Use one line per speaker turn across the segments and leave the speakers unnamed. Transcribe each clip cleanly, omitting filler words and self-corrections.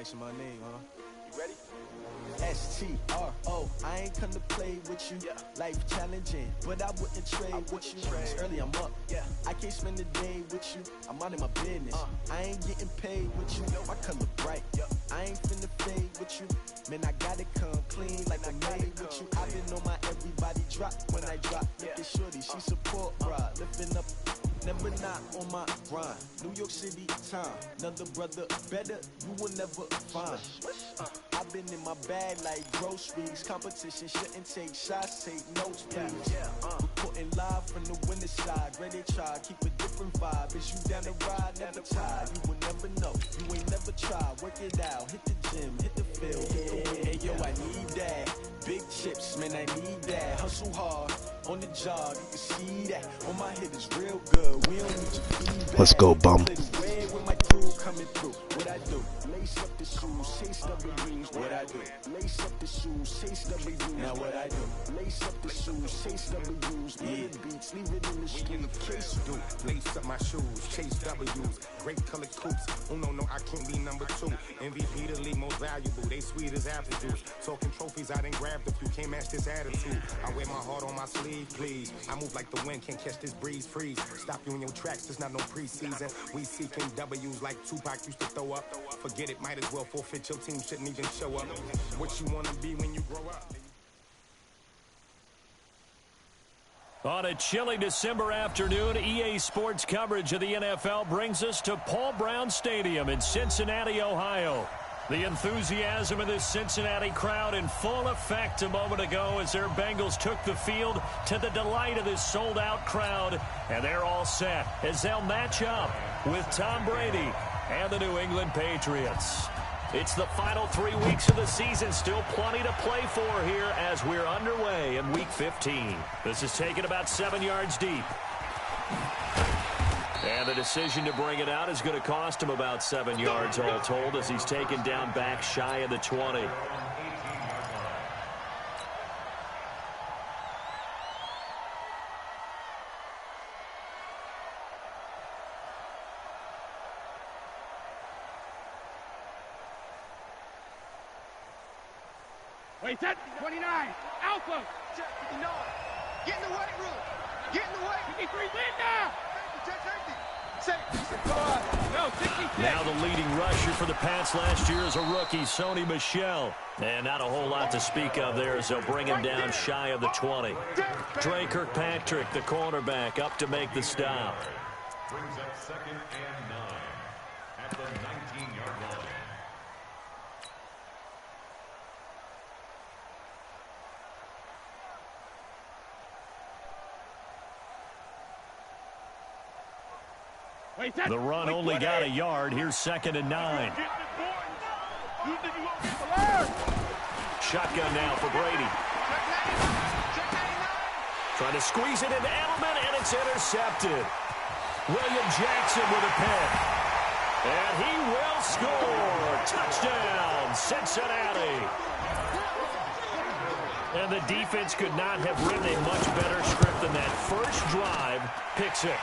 Jackson, my name, huh? You ready? S-T-R-O, I ain't come to play with you. Life challenging, but I wouldn't trade with you. It's early, I'm up. I can't spend the day with you. I'm out of my business. I ain't getting paid with you. My color bright. I ain't finna fade with you. Man, I gotta come clean like I made with you. I've been on my everybody drop when I drop. Look at shorty, she support ride. Lifting up, never not on my grind. New York City time, another brother better, you will never find. I've been in my bag like groceries. Competition shouldn't take shots, take notes, please. Reporting live from the winter side. Ready to try, keep a different vibe. Is you down the ride, never tired. You will never know, you ain't never tried. Work it out, hit the gym, hit the field. Hey yo, I need that. Big chips, man, I need that. Hustle hard on the job, you can see that. On my head is real good. We don't need your feedback.
Let's go, bum.
With my crew coming through, what I do? Lace up the shoes, chase W's. What I do? Lace up the shoes, chase W's. Now what I do? Lace up the shoes, chase W's. Yeah, beats, leave it in the street. In case you do.
Lace up my shoes, chase W's. Great colored coops. Oh no, I can't be number 2. MVP the league most valuable. They sweet as apple juice. Talking trophies, I didn't grab the few. Can't match this attitude. I wear my heart on my sleeve, please. I move like the wind, can't catch this breeze. Freeze. Stop you in your tracks. There's not no preseason. We seeking W's like Tupac used to throw up. Forget it, might as well forfeit. Your team shouldn't even show up. What you wanna be when you grow up?
On a chilly December afternoon, EA Sports coverage of the NFL brings us to Paul Brown Stadium in Cincinnati, Ohio. The enthusiasm of this Cincinnati crowd in full effect a moment ago as their Bengals took the field to the delight of this sold-out crowd. And they're all set as they'll match up with Tom Brady and the New England Patriots. It's the final 3 weeks of the season. Still plenty to play for here as we're underway in Week 15. This is taken about 7 yards deep. And the decision to bring it out is going to cost him about 7 yards all told as he's taken down back shy of the 20.
Wait, set 29. Alpha.
59. Get in the weight room. Get in the weight.
53. Linda.
No,
66.
Now the leading rusher for the Pats last year is a rookie, Sony Michel. And not a whole lot to speak of there as they'll bring him down shy of the 20. Trey Kirkpatrick, the cornerback, up to make the stop.
Brings up 2nd and 9 at the 19-yard line.
The run only got a yard. Here's 2nd and 9. Shotgun now for Brady. Trying to squeeze it into Edelman, and it's intercepted. William Jackson with a pick. And he will score. Touchdown, Cincinnati. And the defense could not have written a much better script than that first drive, pick 6.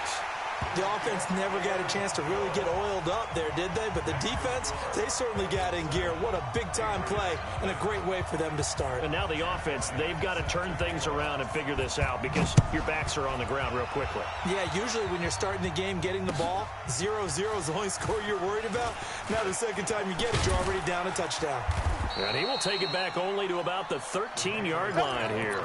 The offense never got a chance to really get oiled up there, did they? But the defense, they certainly got in gear. What a big-time play and a great way for them to start.
And now the offense, they've got to turn things around and figure this out because your backs are on the ground real quickly.
Yeah, usually when you're starting the game getting the ball, 0-0 is the only score you're worried about. Now the second time you get it, you're already down a touchdown.
And he will take it back only to about the 13-yard line here.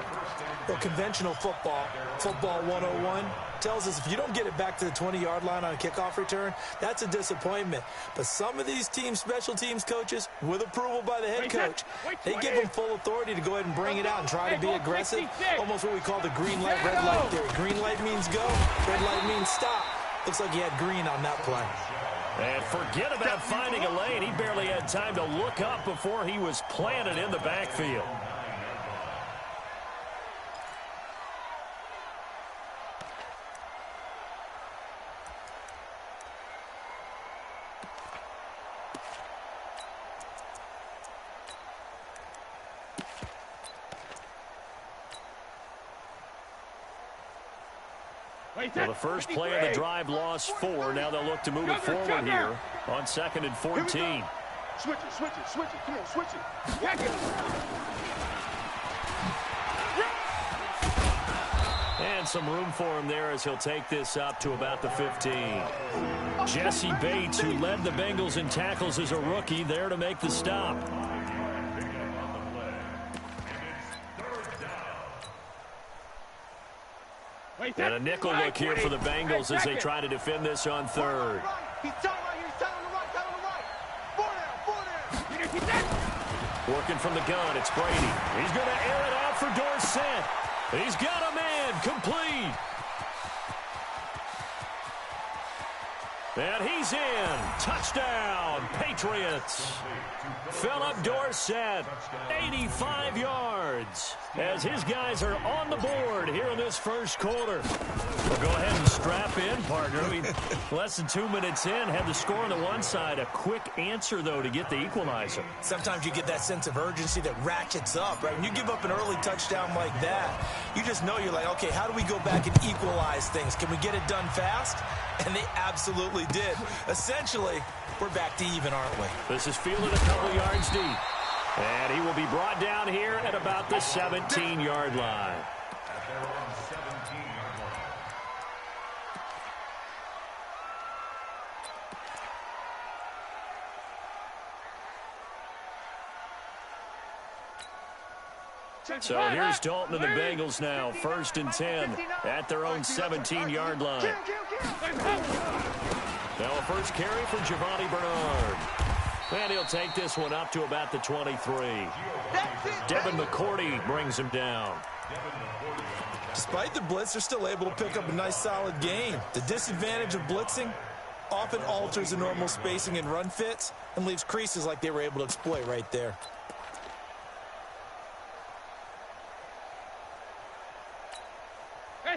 Well, conventional football 101, tells us if you don't get it back to the 20-yard line on a kickoff return, that's a disappointment. But some of these teams, special teams coaches, with approval by the head coach, they give them full authority to go ahead and bring it out and try to be aggressive. Almost what we call the green light, red light theory. Green light means go, red light means stop. Looks like he had green on that play.
And forget about finding a lane. He barely had time to look up before he was planted in the backfield. Well, the first play of the drive lost 4. Now they'll look to move it forward here on 2nd and 14.
Switch it, switch it, switch it. Come on, switch it. Check it.
And some room for him there as he'll take this up to about the 15. Jesse Bates, who led the Bengals in tackles as a rookie, there to make the stop. And a nickel look here for the Bengals as they try to defend this on third.
He's telling right here, he's telling the right, telling the right. Four down.
Working from the gun, it's Brady. He's going to air it out for Dorsett. He's got a man, complete. And he's in. Touchdown, Patriots. Philip Dorsett, 85 yards, as his guys are on the board here in this first quarter. Well, go ahead and strap in, partner. Less than 2 minutes in, had the score on the one side. A quick answer, though, to get the equalizer.
Sometimes you get that sense of urgency that ratchets up, right? When you give up an early touchdown like that, you just know you're like, okay, how do we go back and equalize things? Can we get it done fast? And they absolutely did. Essentially, we're back to even, aren't we?
This is fielded a couple yards deep. And he will be brought down here at about the 17-yard line. So here's Dalton and the Bengals now, 1st and 10 at their own 17-yard line. Now a first carry for Giovanni Bernard. And he'll take this one up to about the 23. Devin McCourty brings him down.
Despite the blitz, they're still able to pick up a nice solid gain. The disadvantage of blitzing often alters the normal spacing and run fits and leaves creases like they were able to exploit right there.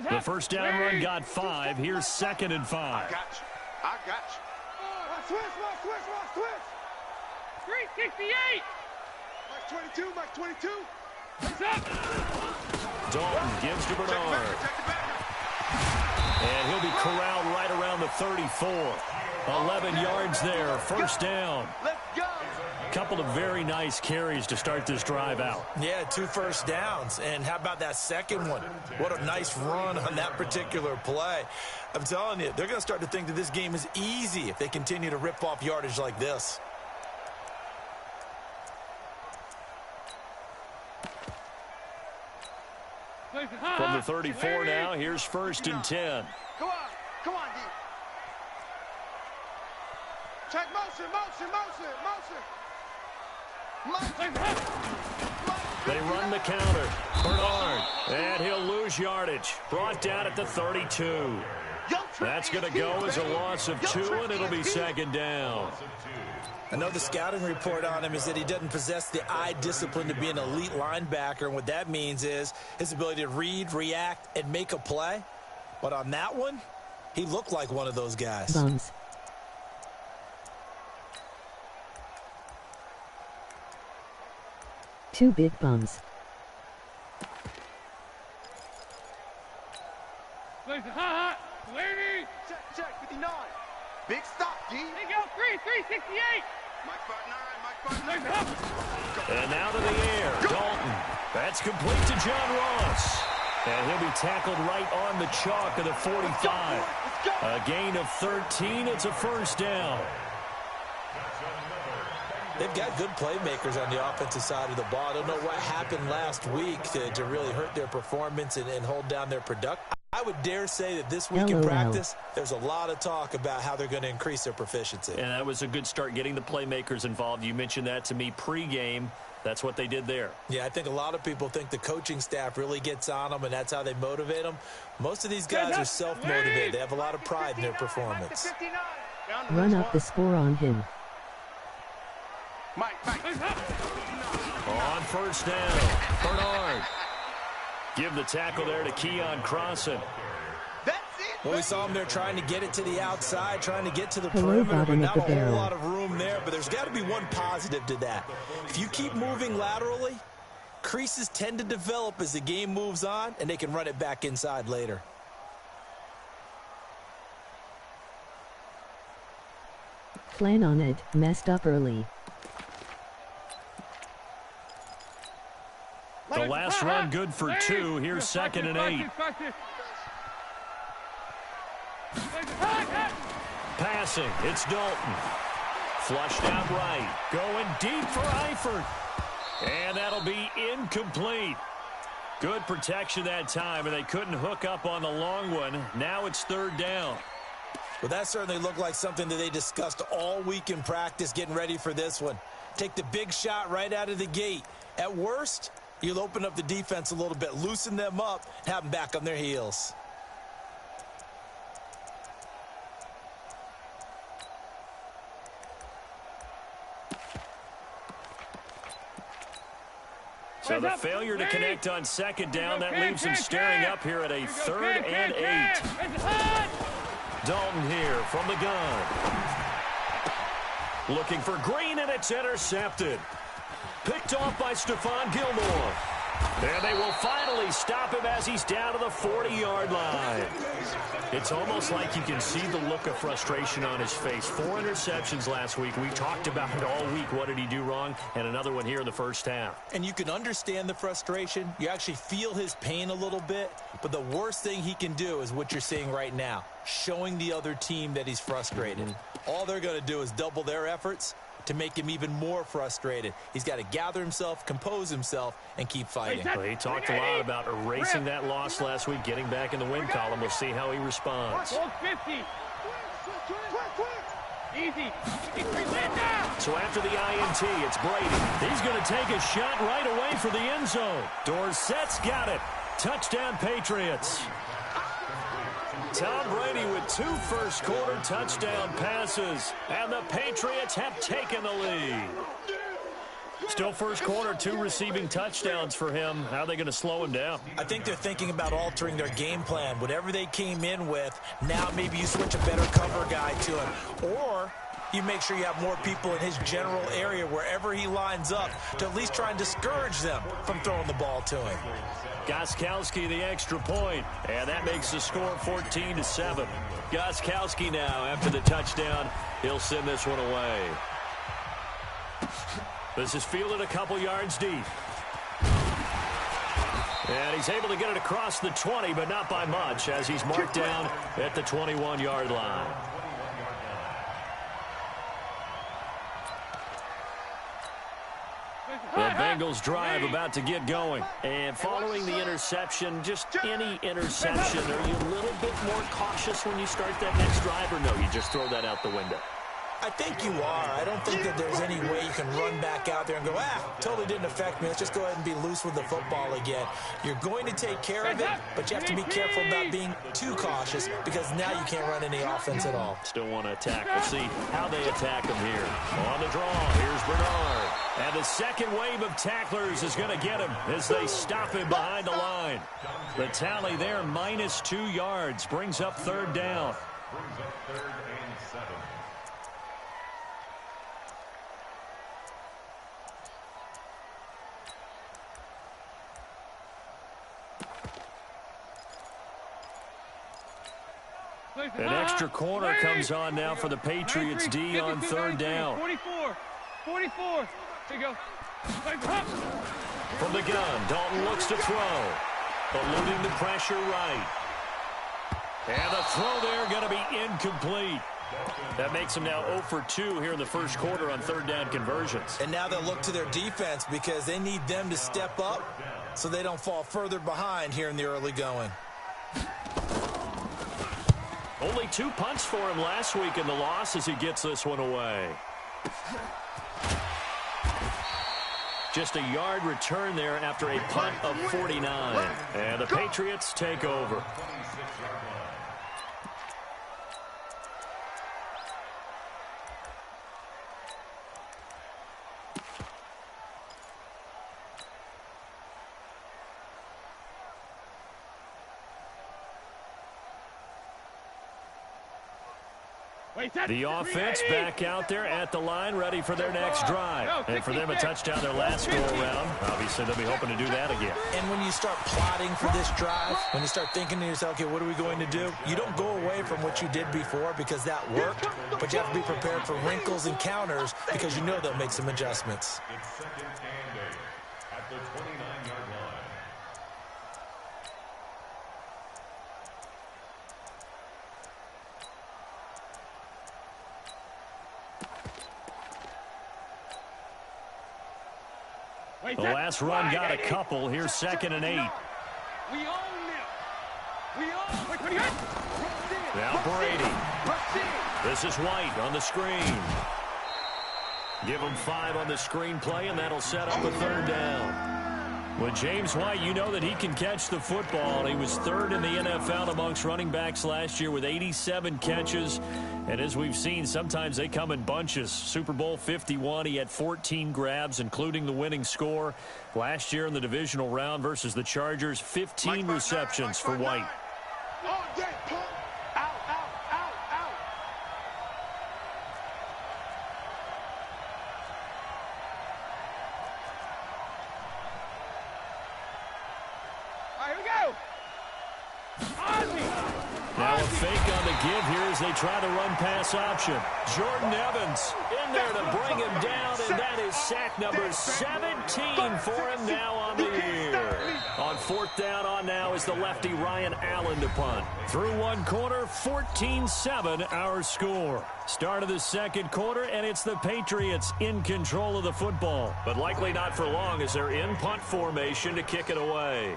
The first down run got 5. Here's 2nd and 5.
I got you. I got you. Switch.
368.
Max 22.
He's up.
Dalton gives to Bernard. And he'll be corralled right around the 34. 11 yards there. First down.
Let's go.
Couple of very nice carries to start this drive out.
Yeah, 2 first downs. And how about that second one? What a nice run on that particular play. I'm telling you, they're going to start to think that this game is easy if they continue to rip off yardage like this.
From the 34 now, here's 1st and 10.
Come on, D. Check motion.
They run the counter. Bernard, and he'll lose yardage. Brought down at the 32. That's going to go as a loss of 2, and it'll be 2nd down.
I know the scouting report on him is that he doesn't possess the eye discipline to be an elite linebacker, and what that means is his ability to read, react, and make a play. But on that one, he looked like one of those guys.
Bums. Two big bums.
Check, 59. Big stop, D.
They go 368.
Mike 59.
And now to the air, Dalton. That's complete to John Ross. And he'll be tackled right on the chalk of the 45. A gain of 13. It's a first down.
They've got good playmakers on the offensive side of the ball. I don't know what happened last week to really hurt their performance and hold down their production. I would dare say that this week in practice, there's a lot of talk about how they're going to increase their proficiency.
And that was a good start, getting the playmakers involved. You mentioned that to me pregame. That's what they did there.
Yeah, I think a lot of people think the coaching staff really gets on them, and that's how they motivate them. Most of these guys are self-motivated. They have a lot of pride in their performance.
Run up the score on him.
Mike.
On first down, Bernard. Give the tackle there to Keon Crossan.
That's it.
Well, we saw him there trying to get it to the outside, trying to get to the perimeter, but not a whole lot of room there. But there's got to be one positive to that. If you keep moving laterally, creases tend to develop as the game moves on, and they can run it back inside later.
Plan on it, messed up early.
The last run good for 2. Here's 2nd and 8. Passing, it's Dalton. Flushed out right. Going deep for Eifert. And that'll be incomplete. Good protection that time, and they couldn't hook up on the long one. Now it's 3rd down.
Well, that certainly looked like something that they discussed all week in practice getting ready for this one. Take the big shot right out of the gate. At worst, you'll open up the defense a little bit, loosen them up, have them back on their heels.
So the failure to connect on 2nd down, that leaves him staring up here at a 3rd and 8. Dalton here from the gun. Looking for Green, and it's intercepted. Picked off by Stephon Gilmore. And they will finally stop him as he's down to the 40-yard line. It's almost like you can see the look of frustration on his face. 4 interceptions last week. We talked about it all week. What did he do wrong? And another one here in the first half.
And you can understand the frustration. You actually feel his pain a little bit. But the worst thing he can do is what you're seeing right now, showing the other team that he's frustrated. All they're going to do is double their efforts to make him even more frustrated. He's got to gather himself, compose himself, and keep fighting.
Well, he talked a lot about erasing that loss last week, getting back in the win column. We'll see how he responds.
Hold 50. Easy.
So after the INT, it's Brady. He's going to take a shot right away for the end zone. Dorsett's got it. Touchdown, Patriots. Tom Brady with 2 first-quarter touchdown passes, and the Patriots have taken the lead. Still first quarter, 2 receiving touchdowns for him. How are they going to slow him down?
I think they're thinking about altering their game plan. Whatever they came in with, now maybe you switch a better cover guy to him. Or you make sure you have more people in his general area wherever he lines up to at least try and discourage them from throwing the ball to him.
Gostkowski the extra point, and that makes the score 14-7. Gostkowski now, after the touchdown, he'll send this one away. This is fielded a couple yards deep. And he's able to get it across the 20, but not by much, as he's marked down at the 21-yard line. The Bengals drive about to get going. And following the interception, just any interception, are you a little bit more cautious when you start that next drive, or no, you just throw that out the window?
I think you are. I don't think that there's any way you can run back out there and go, totally didn't affect me. Let's just go ahead and be loose with the football again. You're going to take care of it, but you have to be careful about being too cautious because now you can't run any offense at all.
Still want to attack. We'll see how they attack him here. On the draw, here's Bernard. And the second wave of tacklers is going to get him as they stop him behind the line. The tally there, -2 yards, brings up 3rd down.
Brings up 3rd and 7.
An extra corner comes on now for the Patriots D on 3rd down.
44. Here you go.
From the gun, Dalton looks to throw. Eluding the pressure right. And the throw there going to be incomplete. That makes them now 0 for 2 here in the first quarter on 3rd down conversions.
And now they'll look to their defense because they need them to step up so they don't fall further behind here in the early going.
Only 2 punts for him last week in the loss as he gets this one away. Just a yard return there after a punt of 49. And the Patriots take over. The offense back out there at the line, ready for their next drive. And for them, a touchdown their last go-around. Obviously, they'll be hoping to do that again.
And when you start plotting for this drive, when you start thinking to yourself, okay, what are we going to do? You don't go away from what you did before because that worked, but you have to be prepared for wrinkles and counters because you know they'll make some adjustments.
It's 2nd and 8 at the 29-yard line.
The last run got a couple. Here's 2nd and 8.
We own them. We own.
Now Brady. This is White on the screen. Give him 5 on the screen play, and that'll set up a 3rd down. With James White, you know that he can catch the football. He was 3rd in the NFL amongst running backs last year with 87 catches. And as we've seen, sometimes they come in bunches. Super Bowl 51, he had 14 grabs, including the winning score. Last year in the divisional round versus the Chargers, 15 receptions for White. Now a fake on the give here as they try the run-pass option. Jordan Evans in there to bring him down, and that is sack number 17 for him now on the year. On 4th down on now is the lefty Ryan Allen to punt. Through 1 quarter, 14-7 our score. Start of the 2nd quarter, and it's the Patriots in control of the football. But likely not for long as they're in punt formation to kick it away.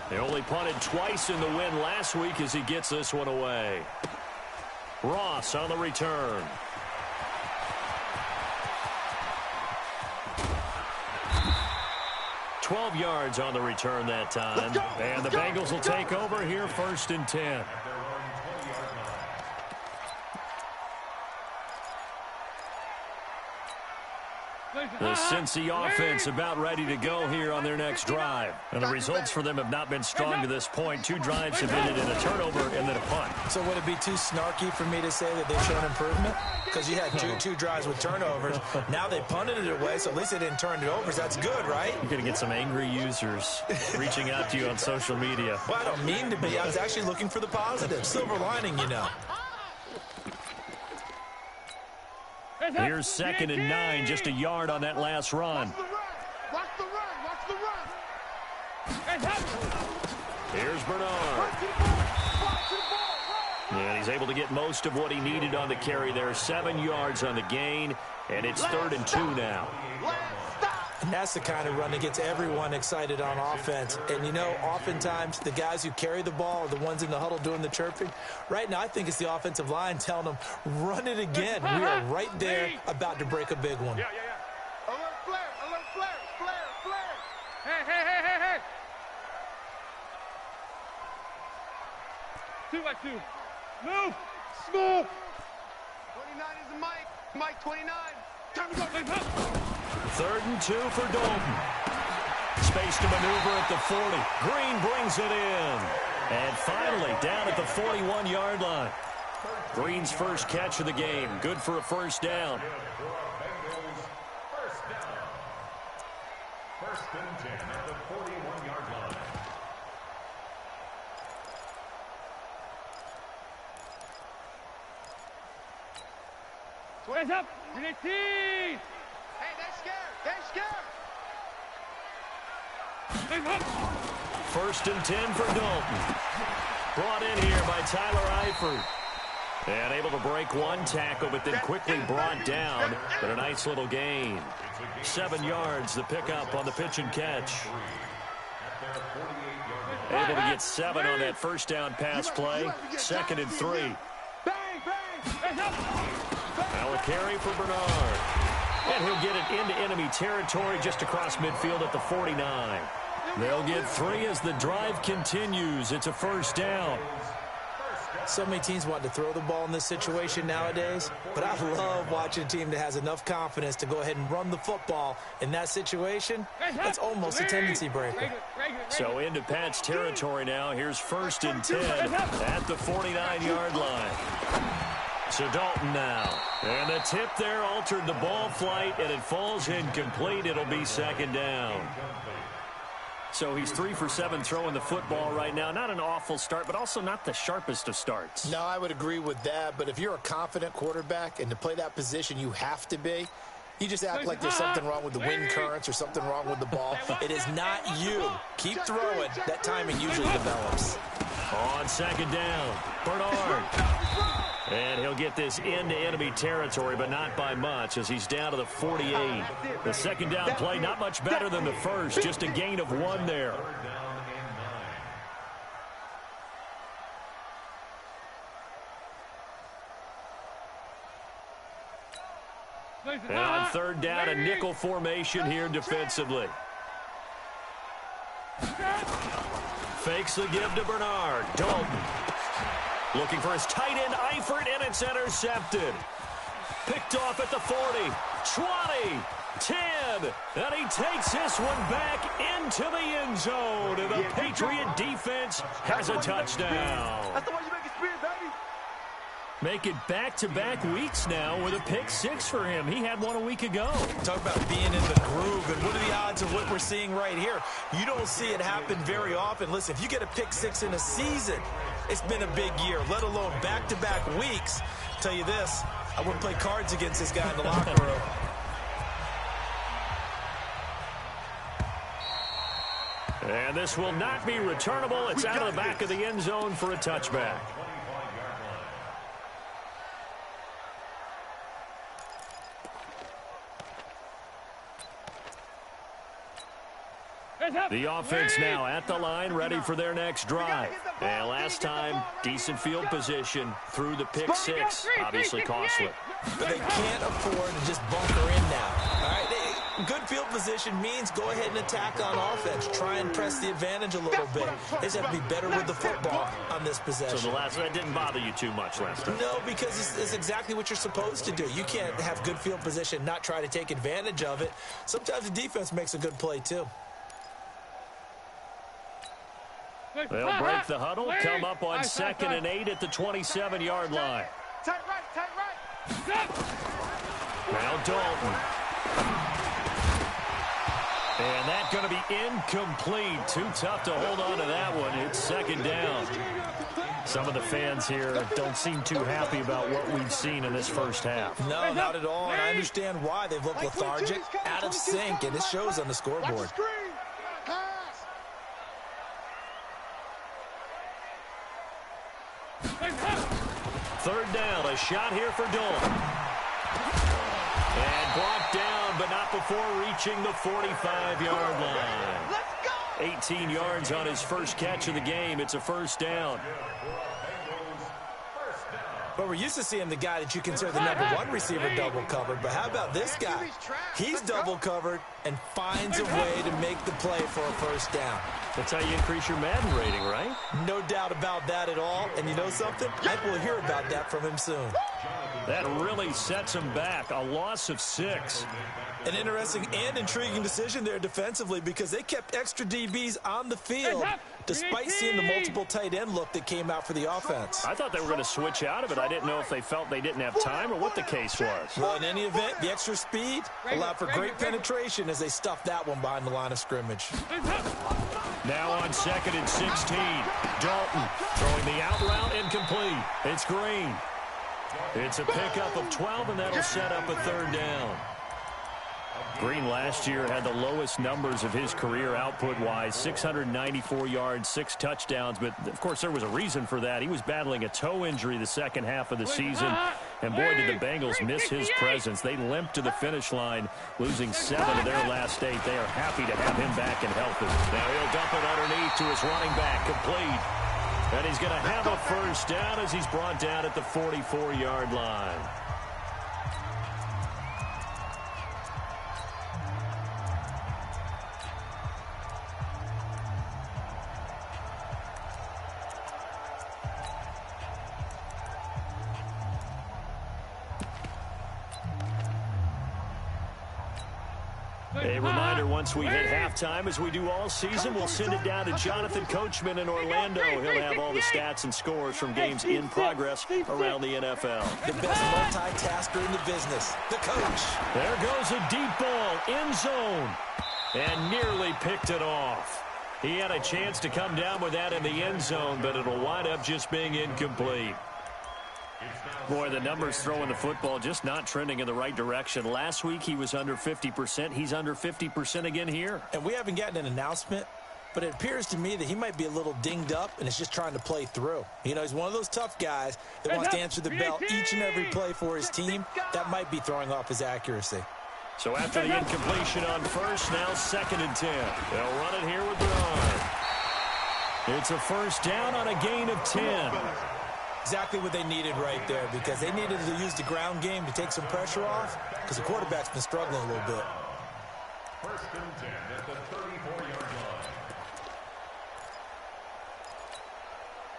They only punted twice in the win last week as he gets this one away. Ross on the return. $12 yards on the return that time. And the Bengals will take over here 1st and 10. The Cincy offense about ready to go here on their next drive. And the results for them have not been strong to this point. 2 drives have ended in a turnover and then a punt.
So would it be too snarky for me to say that they've shown improvement? Because you had two drives with turnovers. Now they punted it away, so at least they didn't turn it over. So that's good, right?
You're going to get some angry users reaching out to you on social media.
Well, I don't mean to be. I was actually looking for the positive. Silver lining, you know.
Here's 2nd and 9, just a yard on that last run.
Watch the run.
Here's Bernard. And he's able to get most of what he needed on the carry there. 7 yards on the gain, and it's 3rd and 2 now.
And that's the kind of run that gets everyone excited on offense. And, you know, oftentimes the guys who carry the ball are the ones in the huddle doing the chirping. Right now, I think it's the offensive line telling them, run it again. We are right there about to break a big one.
Yeah. Alert flare.
Hey. 2 by 2. Move. Smooth.
29 is the Mike. Mike 29. Time to go.
3rd and 2 for Dalton. Space to maneuver at the 40. Green brings it in. And finally, down at the 41-yard line. Green's first catch of the game. Good for a 1st down.
First and 10 at the 41-yard line.
Hands up.
Hey, they're scared.
1st and 10 for Dalton. Brought in here by Tyler Eifert. And able to break 1 tackle, but then quickly brought down. But a nice little gain. 7 yards, the pickup on the pitch and catch. Able to get 7 on that 1st down pass play. 2nd and 3. Now a carry for Bernard. And he'll get it into enemy territory just across midfield at the 49. They'll get 3 as the drive continues. It's a 1st down.
So many teams want to throw the ball in this situation nowadays, but I love watching a team that has enough confidence to go ahead and run the football in that situation. That's almost a tendency breaker.
So into Pat's territory now. Here's 1st and 10 at the 49-yard line. So Dalton now. And the tip there altered the ball flight, and it falls incomplete. It'll be 2nd down. So he's 3 for 7 throwing the football right now. Not an awful start, but also not the sharpest of starts.
No, I would agree with that. But if you're a confident quarterback and to play that position you have to be, you just act like there's something wrong with the wind currents or something wrong with the ball.
It is not you. Keep throwing. That timing usually develops.
On 2nd down, Bernard. And he'll get this into enemy territory, but not by much, as he's down to the 48. The second down play, not much better than the first, just a gain of 1 there. And on third down, a nickel formation here defensively. Fakes the give to Bernard. Dalton looking for his tight end, Eifert, and it's intercepted. Picked off at the 40, 20, 10, and he takes this one back into the end zone. And the Patriot defense has a touchdown.
That's the way you make it spin, baby.
Make it back-to-back weeks now with a pick 6 for him. He had one a week ago.
Talk about being in the groove, and what are the odds of what we're seeing right here? You don't see it happen very often. Listen, if you get a pick 6 in a season, it's been a big year, let alone back-to-back weeks. I'll tell you this, I wouldn't play cards against this guy in the locker room.
And this will not be returnable. It's out of the back of the end zone for a touchback. The offense now at the line, ready for their next drive. And last time, decent field position through the pick 6. Obviously costly.
But they can't afford to just bunker in now. All right, good field position means go ahead and attack on offense. Try and press the advantage a little bit. They just have to be better with the football on this possession.
So that didn't bother you too much last time?
No, because it's exactly what you're supposed to do. You can't have good field position, not try to take advantage of it. Sometimes the defense makes a good play, too.
They'll break the huddle, come up on 2nd and 8 at the 27-yard line.
Tight right.
Now Dalton. And that's going to be incomplete. Too tough to hold on to that one. It's 2nd down. Some of the fans here don't seem too happy about what we've seen in this first half.
No, not at all, and I understand why. They've looked lethargic, out of sync, and it shows on the scoreboard.
Third down, a shot here for Dalton. And brought down, but not before reaching the 45-yard line. 18 yards on his first catch of the game. It's a first down.
But we're used to seeing the guy that you consider the #1 receiver double covered. But how about this guy? He's double covered and finds a way to make the play for a first down.
That's how you increase your Madden rating, right?
No doubt about that at all. And you know something? I think we'll hear about that from him soon.
That really sets him back. A loss of 6.
An interesting and intriguing decision there defensively because they kept extra DBs on the field despite seeing the multiple tight end look that came out for the offense.
I thought they were going to switch out of it. I didn't know if they felt they didn't have time or what the case was.
Well, in any event, the extra speed allowed for great penetration as they stuffed that one behind the line of scrimmage.
Now on 2nd and 16. Dalton throwing the out route incomplete. It's Green. It's a pickup of 12, and that'll set up a 3rd down. Green last year had the lowest numbers of his career output-wise, 694 yards, 6 touchdowns. But, of course, there was a reason for that. He was battling a toe injury the second half of the season. And, boy, did the Bengals miss his presence. They limped to the finish line, losing 7 of their last 8. They are happy to have him back and healthy. Now he'll dump it underneath to his running back, complete. And he's going to have a first down as he's brought down at the 44-yard line. A reminder, once we hit halftime, as we do all season, we'll send it down to Jonathan Coachman in Orlando. He'll have all the stats and scores from games in progress around the NFL.
The best multitasker in the business, the coach.
There goes a deep ball, end zone, and nearly picked it off. He had a chance to come down with that in the end zone, but it'll wind up just being incomplete. Boy, the numbers throwing the football just not trending in the right direction. Last week he was under 50%. He's under 50% again here.
And we haven't gotten an announcement but it appears to me that he might be a little dinged up and is just trying to play through. You know, he's one of those tough guys that wants to answer the bell each and every play for his team. That might be throwing off his accuracy.
So after the incompletion on first, now 2nd and 10. They'll run it here with Bernard. It's a first down on a gain of 10.
Exactly what they needed right there, because they needed to use the ground game to take some pressure off, because the quarterback's been struggling a little bit.
First and 10 at the 34-yard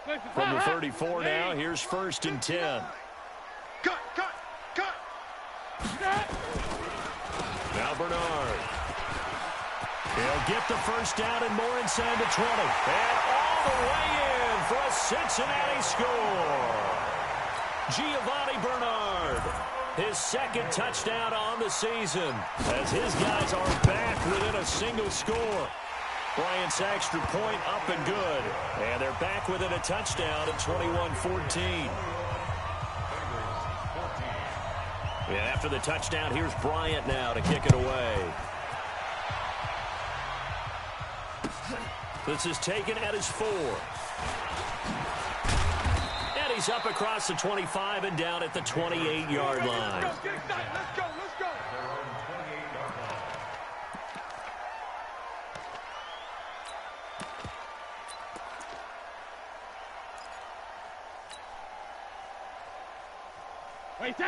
line.
From the 34 now, here's 1st and 10.
Cut.
Now Bernard. He'll get the first down and more inside the 20. And all the way in for a Cincinnati score. Giovanni Bernard. His 2nd touchdown on the season as his guys are back within a single score. Bryant's extra point up and good. And they're back within a touchdown at 21-14. And after the touchdown, here's Bryant now to kick it away. This is taken at his 4. And he's up across the 25 and down at the 28-yard line.
Let's go.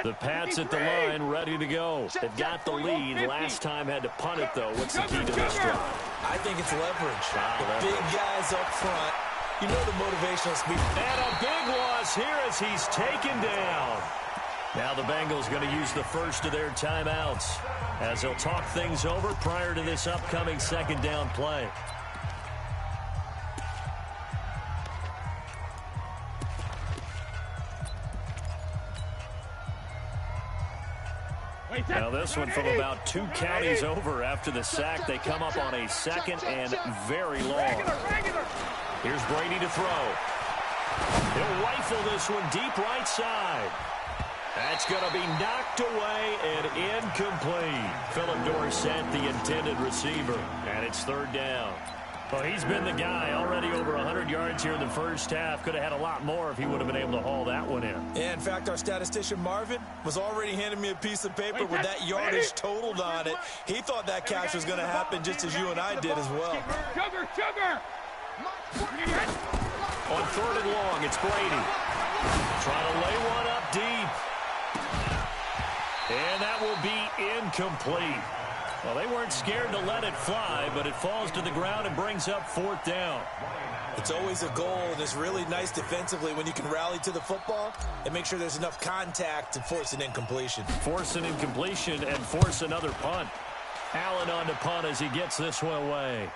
The Pats at the line, ready to go. They've got the lead. Last time had to punt it, though. What's the key to this drive?
I think it's leverage. The big guys up front. You know the motivational speed.
And a big loss here as he's taken down. Now the Bengals going to use the first of their timeouts as they'll talk things over prior to this upcoming 2nd down play. Now this one from about 2 counties over after the sack. They come up on a 2nd and very long. Here's Brady to throw. He'll rifle this one deep right side. That's going to be knocked away and incomplete. Philip Dorsett, the intended receiver, and it's 3rd down. Well, he's been the guy already over 100 yards here in the first half. Could have had a lot more if he would have been able to haul that one in.
Yeah, in fact, our statistician Marvin was already handing me a piece of paper with that yardage totaled on it. He thought that catch was going to happen just as you and I did as well.
Sugar!
On 3rd and long, it's Brady. Trying to lay one up deep. And that will be incomplete. Well, they weren't scared to let it fly, but it falls to the ground and brings up 4th down.
It's always a goal, and it's really nice defensively when you can rally to the football and make sure there's enough contact to force an incompletion.
Force an incompletion and force another punt. Allen on to punt as he gets this one away.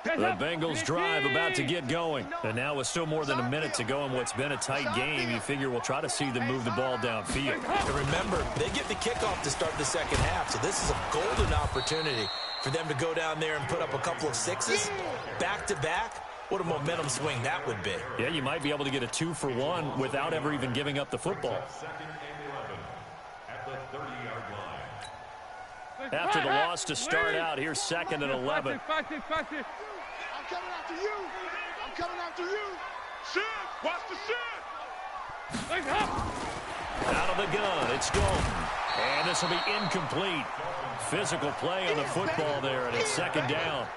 The Bengals drive about to get going. And now with still more than a minute to go in what's been a tight game, you figure we'll try to see them move the ball downfield.
And remember, they get the kickoff to start the second half, so this is a golden opportunity for them to go down there and put up a couple of sixes back-to-back. What a momentum swing that would be.
Yeah, you might be able to get a 2-for-1 without ever even giving up the football.
Second and 11 at the 30-yard line.
After the loss to start out, here's 2nd and 11.
I'm coming after you. I'm coming after you. Shit. Watch the shit.
Out of the gun, it's Dalton. And this will be incomplete. Physical play on the football there, and it's 2nd down.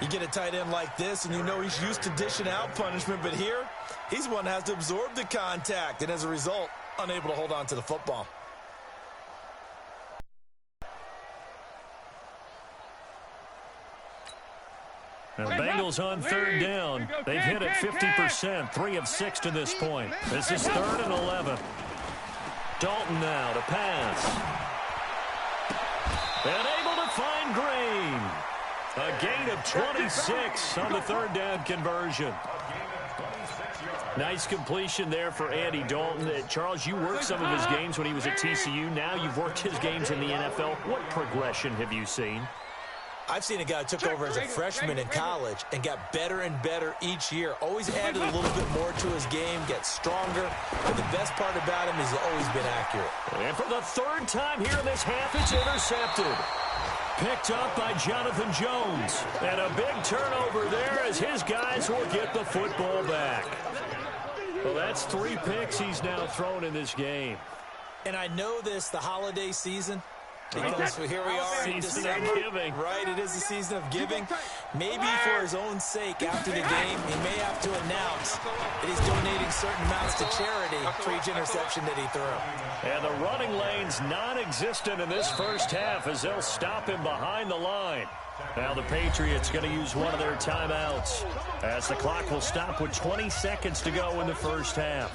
You get a tight end like this, and you know he's used to dishing out punishment, but here, he's one that has to absorb the contact, and as a result, unable to hold on to the football.
And the Bengals on third down. They've hit it 50%, 3 of 6 to this point. This is 3rd and 11. Dalton now to pass. And able to find Green. A gain of 26 on the 3rd down conversion. Nice completion there for Andy Dalton. Charles, you worked some of his games when he was at TCU. Now you've worked his games in the NFL. What progression have you seen?
I've seen a guy who took over as a freshman in college and got better and better each year. Always added a little bit more to his game, gets stronger. But the best part about him is he's always been accurate.
And for the 3rd time here in this half, it's intercepted. Picked up by Jonathan Jones. And a big turnover there as his guys will get the football back. Well, that's 3 picks he's now thrown in this game.
And I know this, the holiday season, because here we are in December.
Giving.
Right, it is the season of giving. Maybe for his own sake, after the game, he may have to announce that he's donating certain amounts to charity for each interception that he threw.
And the running lane's non-existent in this first half as they'll stop him behind the line. Now the Patriots going to use one of their timeouts as the clock will stop with 20 seconds to go in the first half.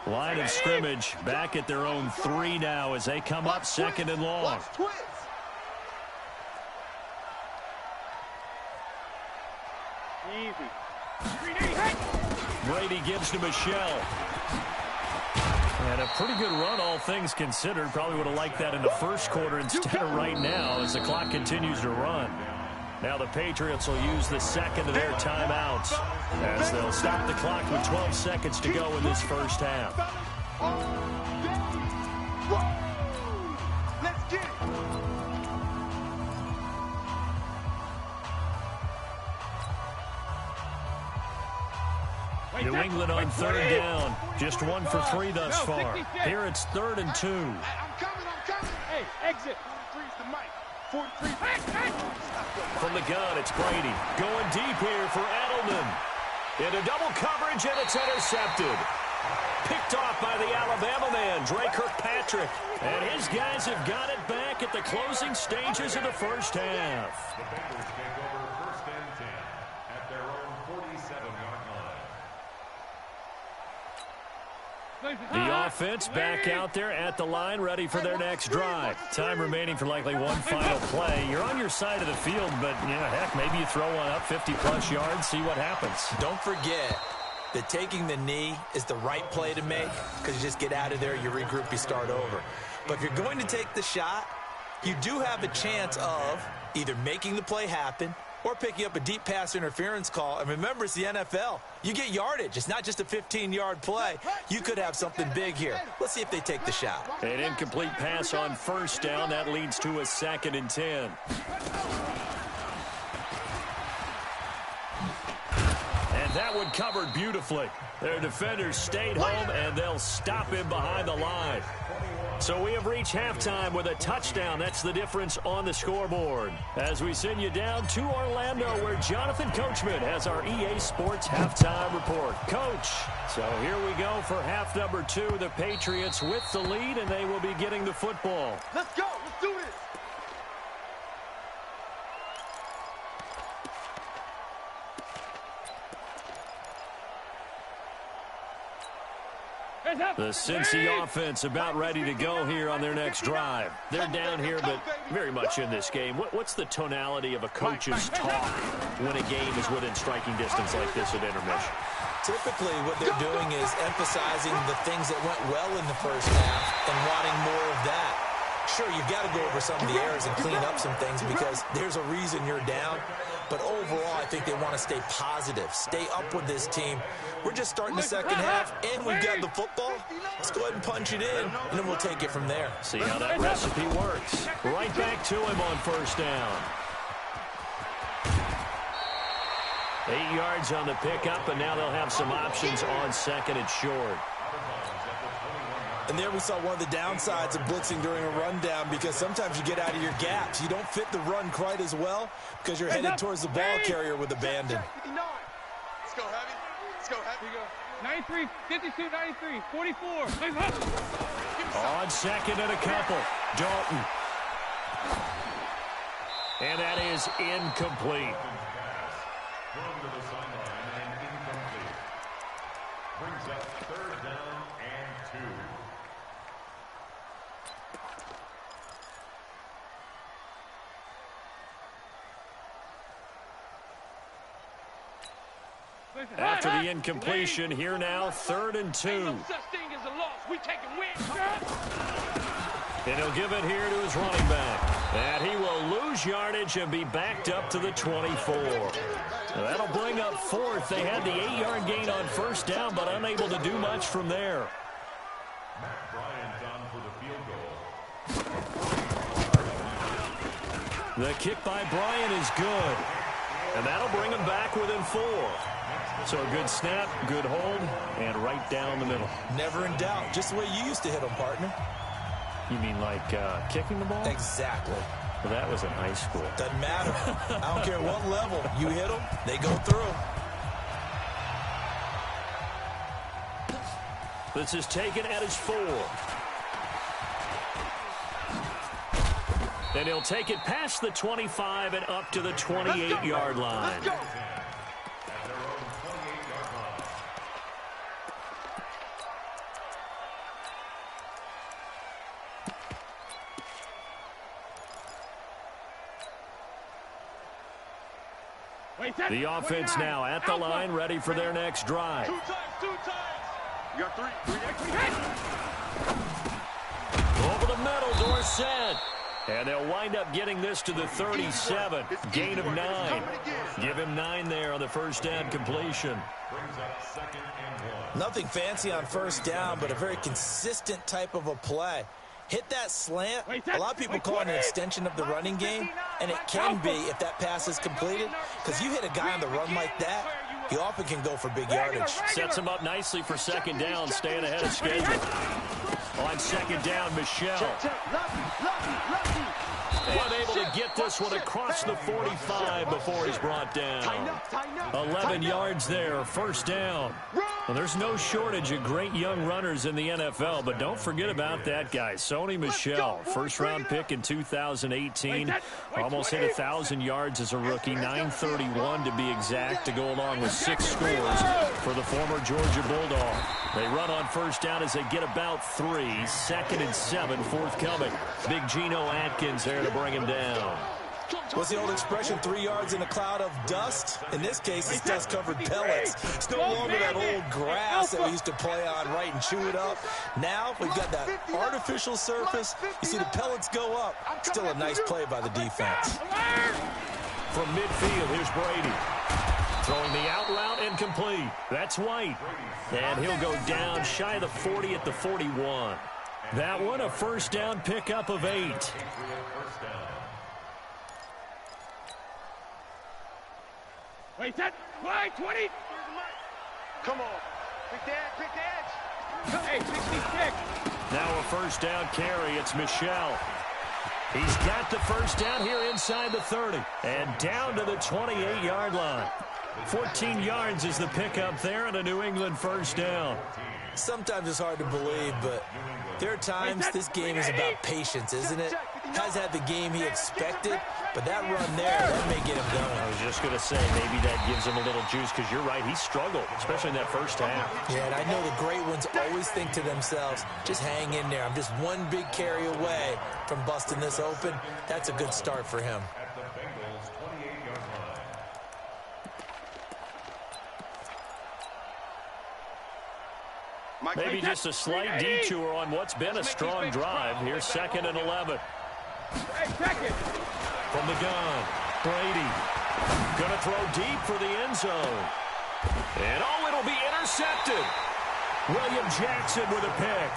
Line of scrimmage back at their own 3 now as they come up 2nd and long. Brady gives to Michelle. And a pretty good run, all things considered. Probably would have liked that in the first quarter instead of right now as the clock continues to run. Now the Patriots will use the 2nd of their timeouts as they'll stop the clock with 12 seconds to go in this first half.
Let's get it.
New England on 3rd down. Just 1 for 3 thus far. Here it's 3rd and 2.
I'm coming.
Hey, exit.
43's the mic. 43.
From the gun, it's Brady. Going deep here for Edelman. Into double coverage, and it's intercepted. Picked off by the Alabama man, Dre Kirkpatrick. And his guys have got it back at the closing stages of the first half.
The Bengals take over 1st and 10 at their own 47-yard line.
The offense back out there at the line, ready for their next drive. Time remaining for likely one final play. You're on your side of the field, but, heck, maybe you throw one up 50-plus yards, see what happens.
Don't forget that taking the knee is the right play to make because you just get out of there, you regroup, you start over. But if you're going to take the shot, you do have a chance of either making the play happen or picking up a deep pass interference call. And remember, it's the NFL. You get yardage. It's not just a 15-yard play. You could have something big here. Let's see if they take the shot.
An incomplete pass on 1st down. That leads to a 2nd and 10. And that one covered beautifully. Their defenders stayed home, and they'll stop him behind the line. So we have reached halftime with a touchdown. That's the difference on the scoreboard. As we send you down to Orlando, where Jonathan Coachman has our EA Sports halftime report. Coach, so here we go for half number 2. The Patriots with the lead, and they will be getting the football.
Let's go. Let's do this.
The Cincy offense about ready to go here on their next drive. They're down here, but very much in this game. What's the tonality of a coach's talk when a game is within striking distance like this at intermission?
Typically, what they're doing is emphasizing the things that went well in the first half and wanting more of that. Sure, you've got to go over some of the errors and clean up some things because there's a reason you're down. But overall, I think they want to stay positive, stay up with this team. We're just starting the second half, and we've got the football. Let's go ahead and punch it in, and then we'll take it from there.
See how that recipe works. Right back to him on 1st down. 8 yards on the pickup, and now they'll have some options on 2nd and short.
And there we saw one of the downsides of blitzing during a rundown because sometimes you get out of your gaps. You don't fit the run quite as well because you're headed towards the ball carrier with abandon.
Here you go. 93, 52, 93, 44.
On second and a couple. Dalton. And that is incomplete.
Thrown to the sideline and incomplete. Brings up 3rd down and 2.
After the incompletion, here now, 3rd and 2.
No such thing as a loss. We taking wins.
And he'll give it here to his running back. And he will lose yardage and be backed up to the 24. Now that'll bring up 4th. They had the 8-yard gain on 1st down, but unable to do much from there.
Matt Bryant on for the field goal.
The kick by Bryant is good. And that'll bring him back within 4. So a good snap, good hold, and right down the middle.
Never in doubt. Just the way you used to hit them, partner.
You mean like kicking the ball?
Exactly.
Well, that was in high school.
Doesn't matter. I don't care what level. You hit them, they go through.
This is taken at his 4. Then he'll take it past the 25 and up to the 28-yard line.
At their own 28-yard line.
The offense now at the line, ready for their next drive.
2 times. You got 3
Over the middle, Dorsett. And they'll wind up getting this to the 37. Gain of 9. Give him 9 there on the 1st down completion.
Brings up 2nd and 1.
Nothing fancy on 1st down, but a very consistent type of a play. Hit that slant. A lot of people call it an extension of the running game, and it can be if that pass is completed, because you hit a guy on the run like that, he often can go for big yardage.
Sets him up nicely for 2nd down, staying ahead of schedule. On 2nd down, Michelle. Unable to get this one across the 45 before he's brought down. 11 yards there, 1st down. Well, there's no shortage of great young runners in the NFL, but don't forget about that guy, Sony Michel. 1st-round pick in 2018. Almost hit 1,000 yards as a rookie, 931 to be exact, to go along with 6 scores for the former Georgia Bulldog. They run on 1st down as they get about 3. 2nd and 7 forthcoming. Big Geno Atkins there to bring him down.
What's the old expression, 3 yards in a cloud of dust? In this case, it's dust-covered pellets. It's no longer that old grass that we used to play on, right, and chew it up. Now we've got that artificial surface. You see the pellets go up. Still a nice play by the defense.
From midfield, here's Brady. Throwing the out route incomplete. That's White. And he'll go down shy of the 40 at the 41. That one a 1st down pickup of 8.
Wait, that. Wide, 20.
Come on. Pick the edge.
Hey, 66.
Now a 1st down carry. It's Michel. He's got the 1st down here inside the 30. And down to the 28-yard line. 14 yards is the pickup there and a New England 1st down.
Sometimes it's hard to believe, but there are times this game is about patience, isn't it? Has had the game he expected, but that run there, that may get him going.
I was just going to say, maybe that gives him a little juice, because you're right, he struggled, especially in that 1st half.
Yeah, and I know the great ones always think to themselves, just hang in there. I'm just one big carry away from busting this open. That's a good start for him.
At the Bengals' 28-yard line.
Maybe just a slight detour on what's been a strong drive. Here's 2nd and 11.
Hey, 2nd.
From the gun, Brady. Going to throw deep for the end zone. And, it'll be intercepted. William Jackson with a pick.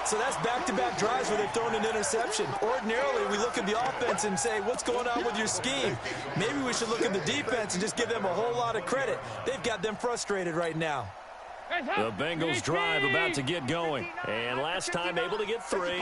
So that's back-to-back drives where they've thrown an interception. Ordinarily, we look at the offense and say, what's going on with your scheme? Maybe we should look at the defense and just give them a whole lot of credit. They've got them frustrated right now.
The Bengals drive about to get going. And last time able to get 3.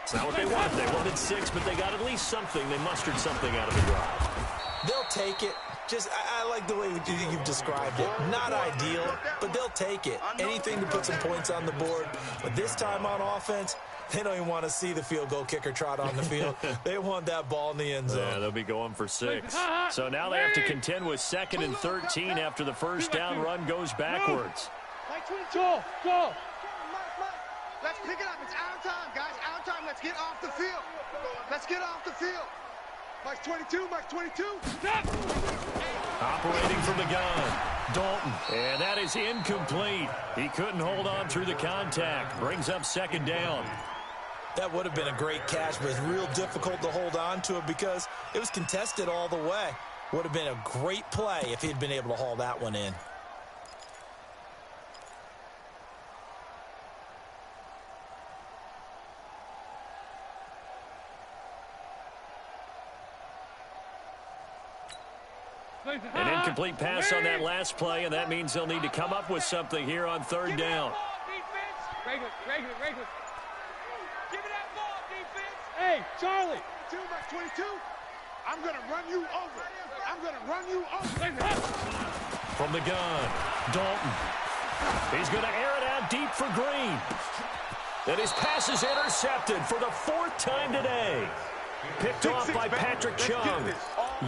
It's not what they wanted. They wanted 6, but they got at least something. They mustered something out of the drive.
They'll take it. I like the way you've described it. Not ideal, but they'll take it. Anything to put some points on the board. But this time on offense, they don't even want to see the field goal kicker trot on the field. They want that ball in the end zone.
Yeah, they'll be going for 6. So now they have to contend with 2nd and 13 after the first down run goes backwards.
Go.
Let's pick it up. It's out of time, guys. Out of time. Let's get off the field. Let's get off the field. Mike's 22. Mike's 22.
Operating from the gun, Dalton. And that is incomplete. He couldn't hold on through the contact. Brings up 2nd down.
That would have been a great catch, but it's real difficult to hold on to it because it was contested all the way. Would have been a great play if he'd been able to haul that one in.
An incomplete pass on that last play, and that means they'll need to come up with something here on 3rd down.
Regular. Give me that ball, defense. Hey, Charlie.
2, Mike's 22. I'm going to run you over.
From the gun, Dalton. He's going to air it out deep for Green. And his pass is intercepted for the 4th time today. Picked off by Patrick Chung.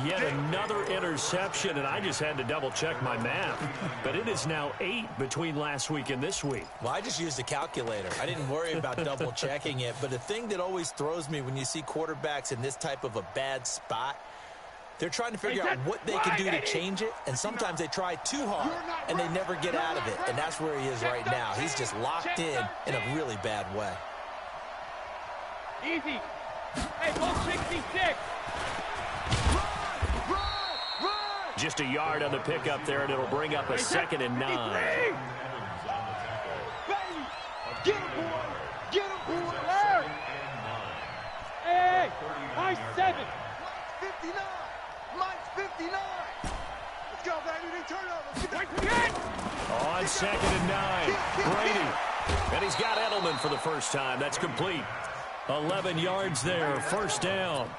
Yet another interception, and I just had to double-check my math. But it is now 8 between last week and this week.
Well, I just used a calculator. I didn't worry about double-checking it. But the thing that always throws me when you see quarterbacks in this type of a bad spot, they're trying to figure out what they can do to change it, and sometimes they try too hard, and they never get out of it. And that's where he is right now. He's just locked in a really bad way.
Easy. Hey, ball 66.
Just a yard on the pickup there, and it'll bring up a 2nd and 9.
Get him, boy.
Hey, Mike's 7.
59. Mike's 59. Let's go, baby. They turn over.
On 2nd and 9, Brady. And he's got Edelman for the first time. That's complete. 11 yards there, 1st down.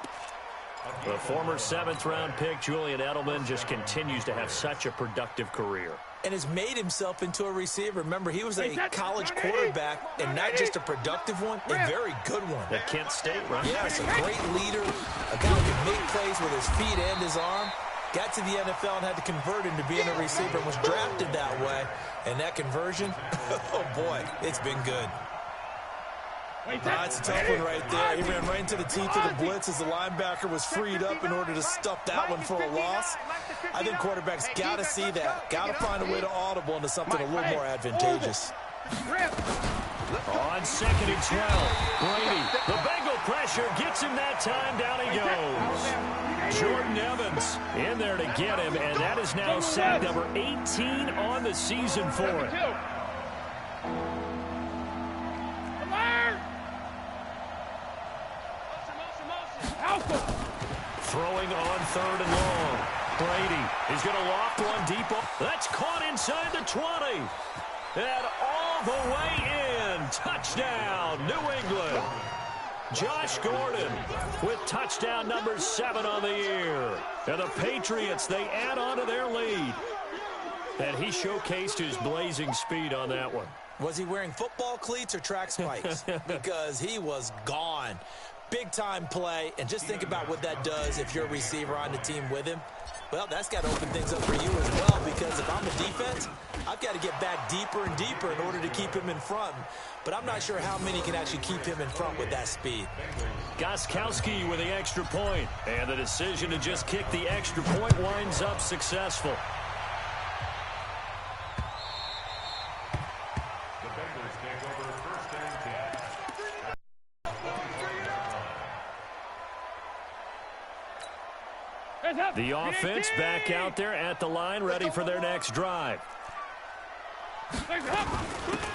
The former 7th-round pick, Julian Edelman, just continues to have such a productive career.
And has made himself into a receiver. Remember, he was a college quarterback, and not just a productive one, a very good one.
At Kent State, right?
Yes, a great leader, a guy who can make plays with his feet and his arm. Got to the NFL and had to convert into being a receiver and was drafted that way. And that conversion, oh boy, it's been good. It's a tough one right there. He ran right into the teeth of the blitz as the linebacker was freed up in order to stuff that one for a loss. I think quarterbacks got to see that. Got to find a way to audible into something a little more advantageous.
On 2nd and 12, Brady. The Bengal pressure gets him that time. Down he goes. Jordan Evans in there to get him, and that is now sack number 18 on the season for him. Throwing on 3rd and long. Brady is going to loft one deep. That's caught inside the 20. And all the way in. Touchdown, New England. Josh Gordon with touchdown number 7 on the year. And the Patriots, they add on to their lead. And he showcased his blazing speed on that one.
Was he wearing football cleats or track spikes? Because he was gone. Big-time play, and just think about what that does if you're a receiver on the team with him. Well, that's got to open things up for you as well, because if I'm a defense, I've got to get back deeper and deeper in order to keep him in front. But I'm not sure how many can actually keep him in front with that speed.
Gostkowski with the extra point, and the decision to just kick the extra point winds up successful. The offense back out there at the line, ready for their next drive.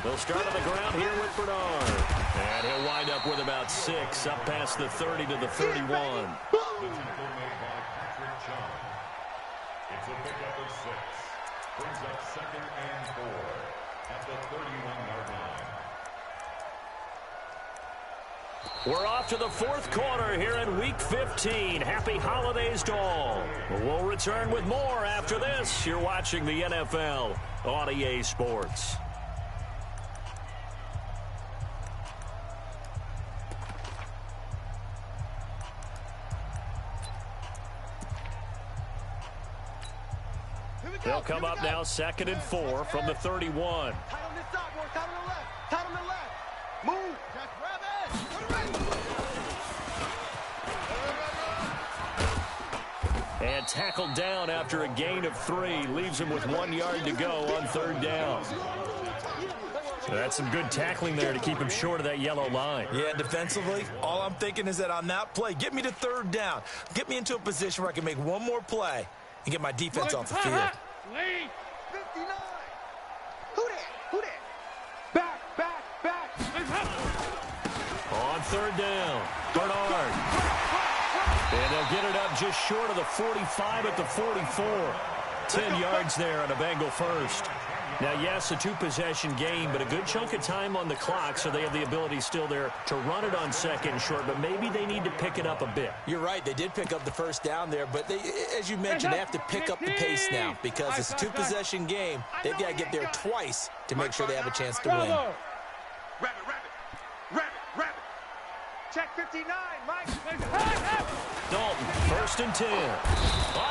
They'll start on the ground here with Bernard. And he'll wind up with about 6, up past the 30 to the 31.
It's a pickup of 6. Brings up 2nd and 4 at the 31-yard line.
We're off to the fourth quarter here in Week 15. Happy holidays to all. We'll return with more after this. You're watching the NFL on EA Sports. They'll come up now, 2nd and 4 from the 31.
Move.
And tackled down after a gain of 3. Leaves him with 1 yard to go on 3rd down. So that's some good tackling there to keep him short of that yellow line.
Yeah, defensively, all I'm thinking is that on that play, get me to 3rd down. Get me into a position where I can make one more play and get my defense off the field.
59. Who that? Back.
On 3rd down, Bernard. And they'll get it up just short of the 45 at the 44. 10 yards there on a Bengal first. Now, yes, a 2-possession game, but a good chunk of time on the clock, so they have the ability still there to run it on 2nd and short, but maybe they need to pick it up a bit.
You're right. They did pick up the 1st down there, but they, as you mentioned, they have to pick up the pace now because it's a 2-possession game. They've got to get there twice to make sure they have a chance to win.
Rabbit. Check 59, Mike.
Dalton, 1st and 10.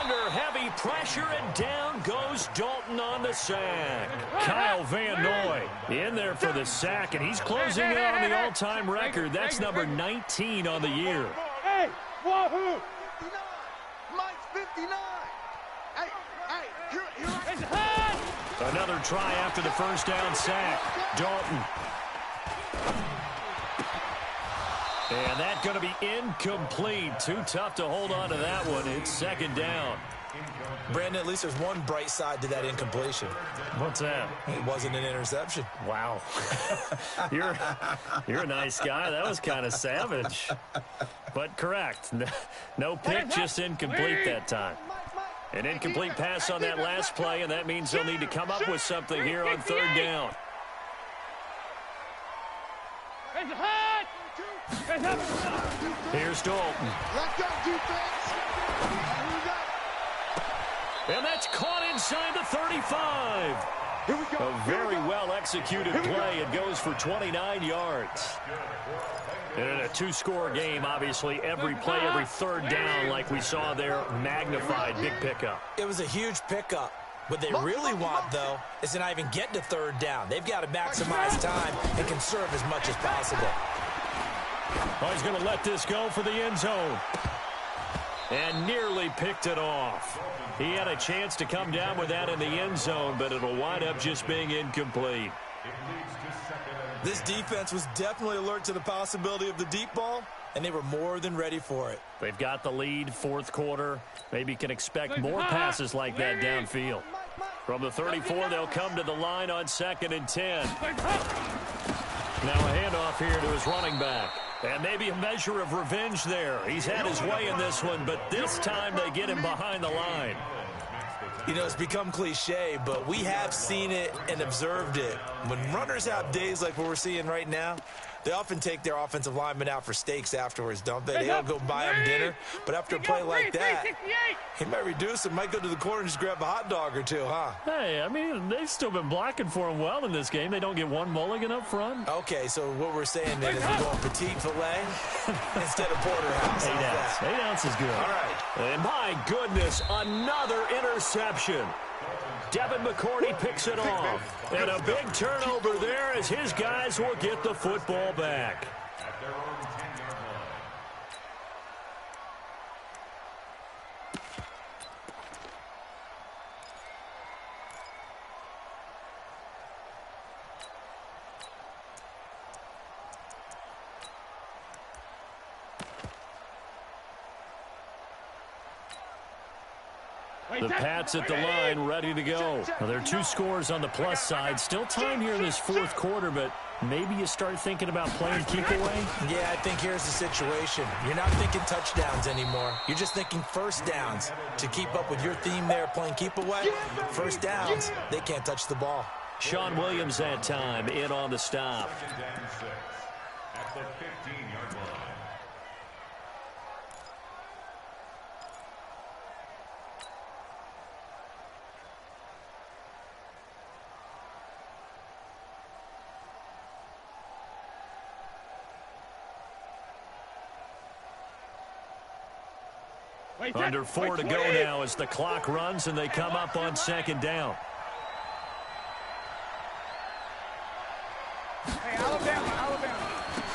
Under heavy pressure, and down goes Dalton on the sack. Kyle Van Noy in there for the sack, and he's closing in on the all-time record. That's number 19 on the year.
Hey, wahoo!
59. Mike's 59. Hey,
It's hot!
Another try after the 1st down sack. Dalton. And that's going to be incomplete. Too tough to hold on to that one. It's 2nd down.
Brandon, at least there's one bright side to that incompletion.
What's that?
It wasn't an interception.
Wow. You're a nice guy. That was kind of savage. But correct. No pick, just incomplete that time. An incomplete pass on that last play, and that means they'll need to come up with something here on 3rd down.
It's hot!
Here's Dalton.
Let's go, defense.
And that's caught inside the 35.
Here we go.
A very well-executed play. It goes for 29 yards. And in a 2-score game, obviously, every play, every 3rd down, like we saw there, magnified. Big pickup.
It was a huge pickup. What they really want, though, is to not even get to 3rd down. They've got to maximize time and conserve as much as possible.
Oh, he's going to let this go for the end zone. And nearly picked it off. He had a chance to come down with that in the end zone, but it'll wind up just being incomplete.
This defense was definitely alert to the possibility of the deep ball, and they were more than ready for it.
They've got the lead, 4th quarter. Maybe can expect more passes like that downfield. From the 34, they'll come to the line on 2nd and 10. Now a handoff here to his running back. And maybe a measure of revenge there. He's had his way in this one, but this time they get him behind the line.
You know, it's become cliche, but we have seen it and observed it. When runners have days like what we're seeing right now, they often take their offensive linemen out for steaks afterwards, don't they? They'll go buy them dinner. But after a play like that, he might reduce and might go to the corner and just grab a hot dog or two, huh?
Hey, I mean, they've still been blocking for him well in this game. They don't get one mulligan up front.
Okay, so what we're saying then is we're going petite filet instead of porterhouse.
8 ounce. 8 ounce is good.
All right.
And my goodness, another interception. Devin McCourty picks it off. And a big turnover there as his guys will get the football back. The Pats at the line, ready to go. Now, there are 2 scores on the plus side. Still time here in this 4th quarter, but maybe you start thinking about playing keep away?
Yeah, I think here's the situation. You're not thinking touchdowns anymore. You're just thinking 1st downs. To keep up with your theme there, playing keep away, 1st downs, they can't touch the ball.
Sean Williams that time in on the stop.
the 15-yard line.
Under 4 to go now as the clock runs and they come up on second down.
Hey, Alabama.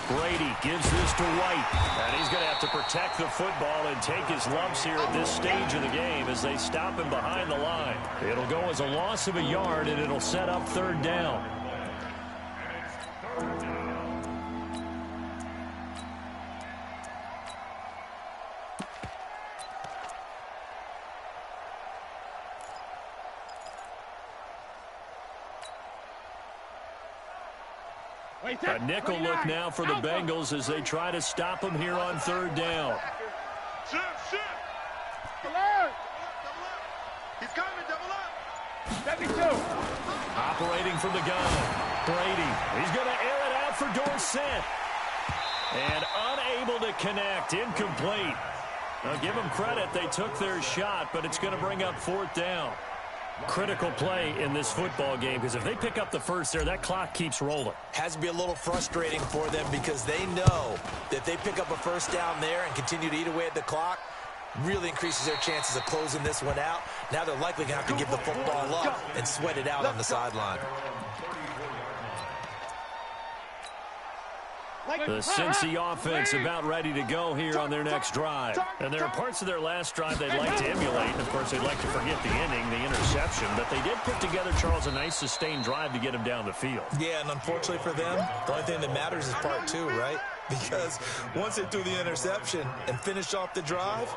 Brady gives this to White, and he's going to have to protect the football and take his lumps here at this stage of the game as they stop him behind the line. It'll go as a loss of a yard, and it'll set up third down. A nickel look now for the Bengals as they try to stop him here on third down.
Shift. He's coming, double up.
72.
Operating from the gun. Brady. He's going to air it out for Dorsett. And unable to connect. Incomplete. Now give them credit. They took their shot, but it's going to bring up fourth down. Critical play in this football game because if they pick up the first there, that clock keeps rolling.
Has to be a little frustrating for them because they know that if they pick up a first down there and continue to eat away at the clock, really increases their chances of closing this one out. Now they're likely going to have to give the football up and sweat it out on the sideline.
The Cincy offense about ready to go here on their next drive. And there are parts of their last drive they'd like to emulate. And, of course, they'd like to forget the inning, the interception. But they did put together, Charles, a nice sustained drive to get him down the field.
Yeah, and unfortunately for them, the only thing that matters is part two, right? Because once they threw the interception and finished off the drive,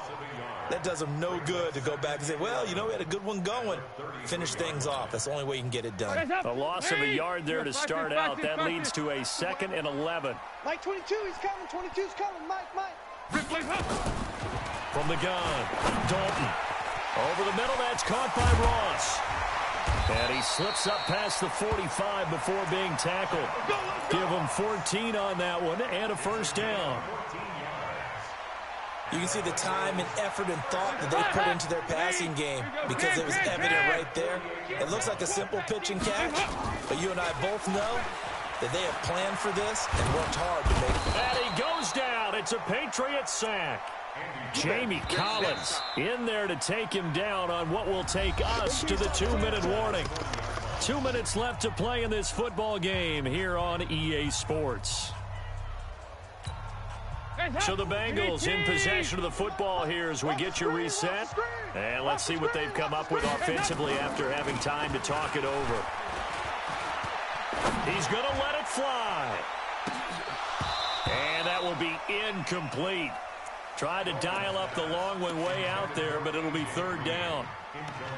that does them no good to go back and say, well, you know, we had a good one going. Finish things off. That's the only way you can get it done.
A loss of a yard there to start out. That leads to a 2nd and 11.
Mike 22, he's coming. 22's coming. Mike.
From the gun, Dalton. Over the middle, that's caught by Ross. And he slips up past the 45 before being tackled. Give him 14 on that one and a first down.
You can see the time and effort and thought that they put into their passing game because it was evident right there. It looks like a simple pitch and catch, but you and I both know that they have planned for this and worked hard to make it.
And he goes down. It's a Patriots sack. Jamie Collins in there to take him down on what will take us to the 2-minute warning. 2 minutes left to play in this football game here on EA Sports. So the Bengals in possession of the football here as we get you reset. And let's see what they've come up with offensively after having time to talk it over. He's going to let it fly. And that will be incomplete. Tried to dial up the long one way out there, but it'll be third down.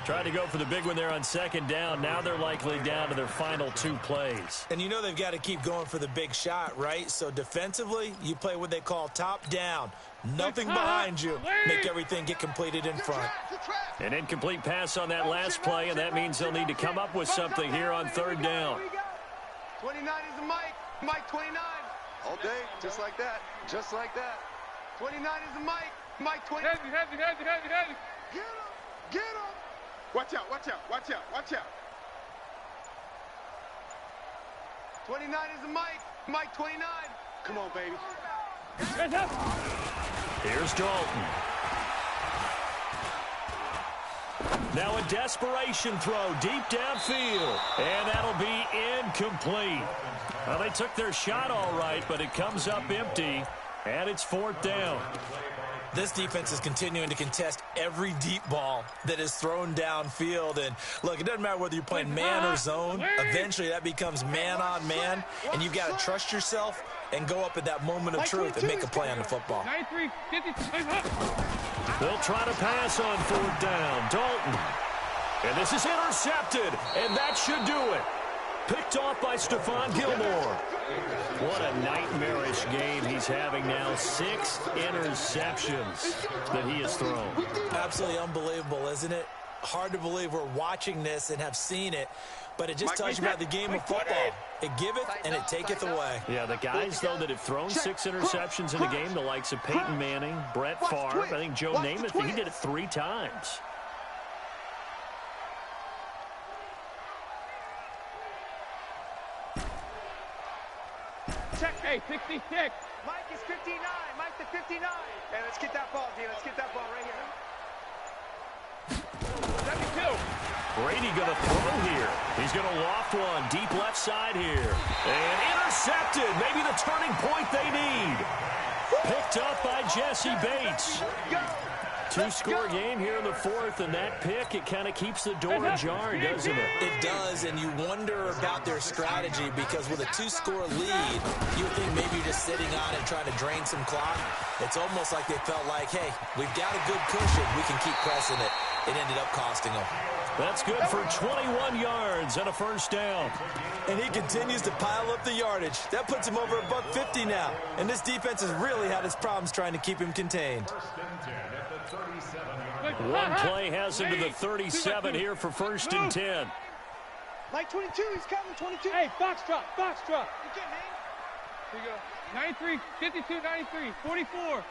Tried to go for the big one there on second down. Now they're likely down to their final 2 plays.
And you know they've got to keep going for the big shot, right? So defensively, you play what they call top down. Nothing behind you. Make everything get completed in front.
An incomplete pass on that last play, and that means they'll need to come up with something here on third down.
29 is the Mike. Mike 29. All day, just like that. Just like that. 29 is the Mike. Mike 20. Heavy. Get him. Watch out. 29 is the Mike. Mike 29. Come on, baby.
Here's Dalton. Now a desperation throw deep downfield. And that'll be incomplete. Well, they took their shot all right, but it comes up empty. And it's fourth down.
This defense is continuing to contest every deep ball that is thrown downfield. And, look, it doesn't matter whether you're playing man or zone. Eventually that becomes man on man, and you've got to trust yourself and go up at that moment of truth and make a play on the football.
They'll try to pass on fourth down. Dalton. And this is intercepted, and that should do it. Picked off by Stephon Gilmore. What a nightmarish game he's having now. 6 interceptions that he has thrown.
Absolutely unbelievable, isn't it? Hard to believe we're watching this and have seen it But it just tells you about the game of football. It giveth and it taketh away.
Yeah, the guys, though, that have thrown 6 interceptions in a game, the likes of Peyton Manning, Brett Favre, I think Joe Namath, he did it 3 times.
Check, hey, 66.
Mike is 59. Mike to 59. Hey, let's get that ball, D. Let's get that ball right here.
72.
Brady going to throw here. He's going to loft one deep left side here. And intercepted. Maybe the turning point they need. Picked up by Jesse Bates. 2-score game here in the 4th, and that pick, it kind of keeps the door ajar, doesn't it?
It does, and you wonder about their strategy because with a 2-score lead, you think maybe you're just sitting on it trying to drain some clock. It's almost like they felt like, hey, we've got a good cushion. We can keep pressing it. It ended up costing them.
That's good for 21 yards and a first down.
And he continues to pile up the yardage. That puts him over $150 now. And this defense has really had its problems trying to keep him contained.
One play has him to the 37 here for 1st and 10.
Mike 22, he's coming, 22. Hey, Foxtrot. You can't hang. Here you go. 93, 52, 93, 44,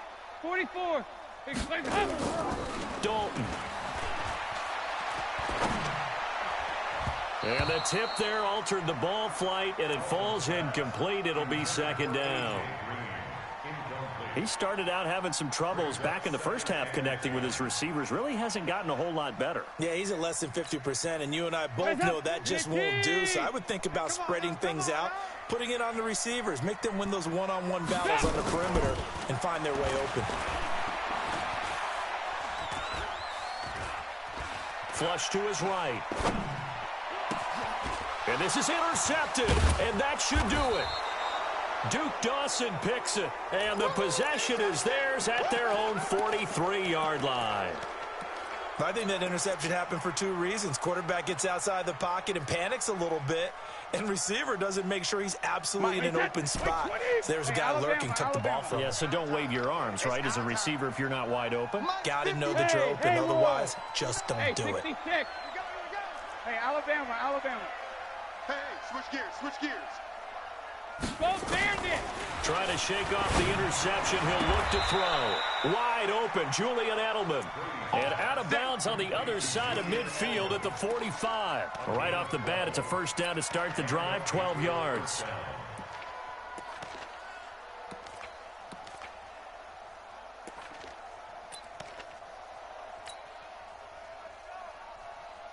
44.
Dalton. And the tip there altered the ball flight, and it falls incomplete. It'll be 2nd down. He started out having some troubles back in the first half connecting with his receivers. Really hasn't gotten a whole lot better.
Yeah, he's at less than 50%, and you and I both know that just won't do. So I would think about spreading things out, putting it on the receivers, make them win those one-on-one battles on the perimeter, and find their way open.
Flush to his right. And this is intercepted, and that should do it. Duke Dawson picks it, and the possession is theirs at their own 43-yard line.
I think that interception happened for 2 reasons. Quarterback gets outside the pocket and panics a little bit, and receiver doesn't make sure he's absolutely in an open spot. So there's a guy lurking, took the ball from him.
Yeah, so don't wave your arms, right, as a receiver if you're not wide open.
Got to know that you're open, otherwise just don't do it.
Hey, Alabama.
Hey, switch gears.
Both bandits.
Trying to shake off the interception. He'll look to throw. Wide open, Julian Edelman. And out of bounds on the other side of midfield at the 45. Right off the bat, it's a first down to start the drive, 12 yards.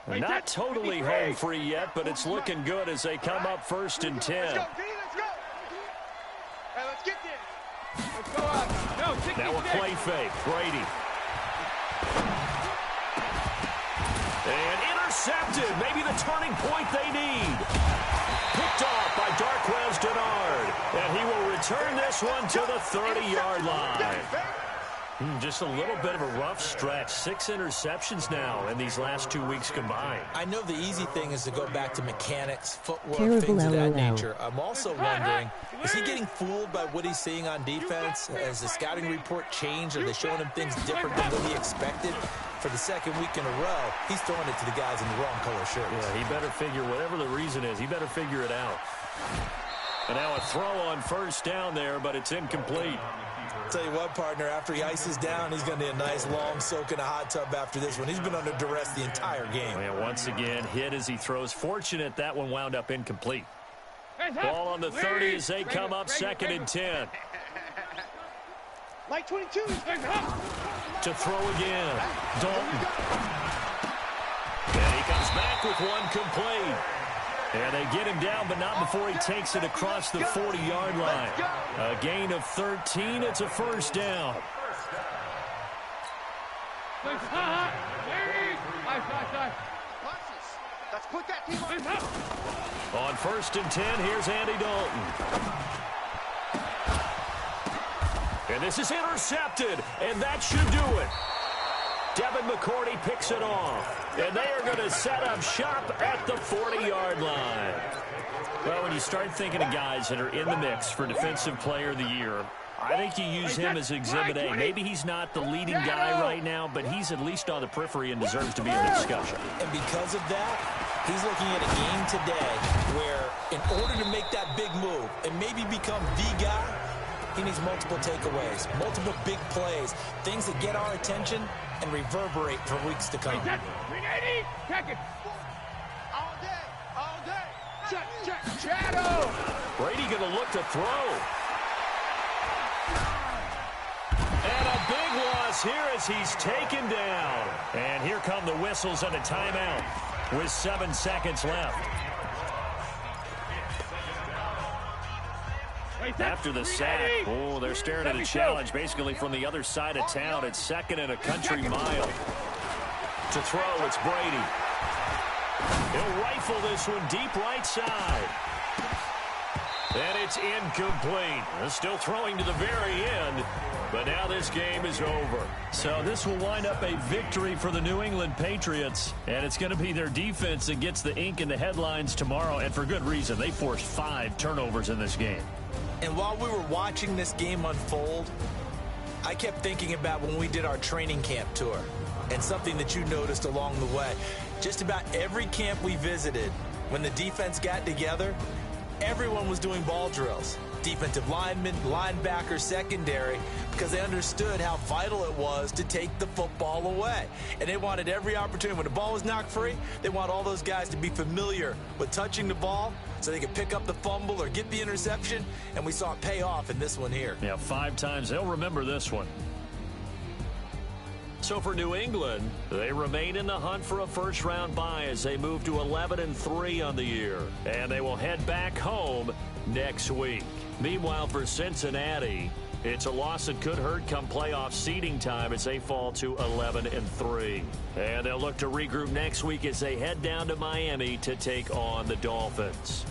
Not totally home free yet, but it's looking good as they come up 1st and 10.
Let's go. Hey, let's get this.
Let's go out. No, 66.
Now a play fake. Brady. And intercepted. Maybe the turning point they need. Picked off by Darquez Denard. And he will return this one to the 30-yard line. Just a little bit of a rough stretch. 6 interceptions now in these last 2 weeks combined.
I know the easy thing is to go back to mechanics, footwork,
Terrible
things of that
LOL.
nature. I'm also wondering, is he getting fooled by what he's seeing on defense? Has the scouting report changed? Are they showing him things different than what he expected? For the 2nd week in a row, he's throwing it to the guys in the wrong color shirts.
Yeah, he better figure, whatever the reason is, he better figure it out. And now a throw on 1st down there, but it's incomplete.
Tell you what, partner, after he ices down, he's going to need a nice long soak in a hot tub after this one. He's been under duress the entire game.
And once again, hit as he throws. Fortunate that one wound up incomplete. Ball on the 30 as they come up 2nd and 10.
Mike 22, he's coming up.
To throw again. Dalton. And he comes back with one complete. And they get him down, but not before he takes it across the 40-yard line. A gain of 13. It's a first down.
Let's put that team
on 1st and 10, here's Andy Dalton. And this is intercepted, and that should do it. Devin McCourty picks it off. And they are going to set up shop at the 40-yard line. Well, when you start thinking of guys that are in the mix for Defensive Player of the Year, I think you use him as Exhibit A. Maybe he's not the leading guy right now, but he's at least on the periphery and deserves to be in the discussion.
And because of that, He's looking at a game today where in order to make that big move and maybe become the guy, he needs multiple takeaways, multiple big plays, things that get our attention and reverberate for weeks to come.
380, check it. All day. Check. Shadow.
Brady going to look to throw. And a big loss here as he's taken down. And here come the whistles and a timeout with 7 seconds left. After the sack, they're staring at a challenge basically from the other side of town. It's 2nd and a country mile. To throw, it's Brady. He'll rifle this one deep right side. And it's incomplete. They're still throwing to the very end, but now this game is over. So this will wind up a victory for the New England Patriots, and it's going to be their defense that gets the ink in the headlines tomorrow, and for good reason. They forced 5 turnovers in this game.
And while we were watching this game unfold, I kept thinking about when we did our training camp tour and something that you noticed along the way. Just about every camp we visited, when the defense got together, everyone was doing ball drills. Defensive linemen, linebackers, secondary, because they understood how vital it was to take the football away. And they wanted every opportunity. When the ball was knocked free, they want all those guys to be familiar with touching the ball so they could pick up the fumble or get the interception, and we saw it pay off in this one here.
Yeah, 5 times. They'll remember this one. So for New England, they remain in the hunt for a first-round bye as they move to 11-3 on the year. And they will head back home next week. Meanwhile, for Cincinnati, it's a loss that could hurt come playoff seeding time as they fall to 11-3. And they'll look to regroup next week as they head down to Miami to take on the Dolphins.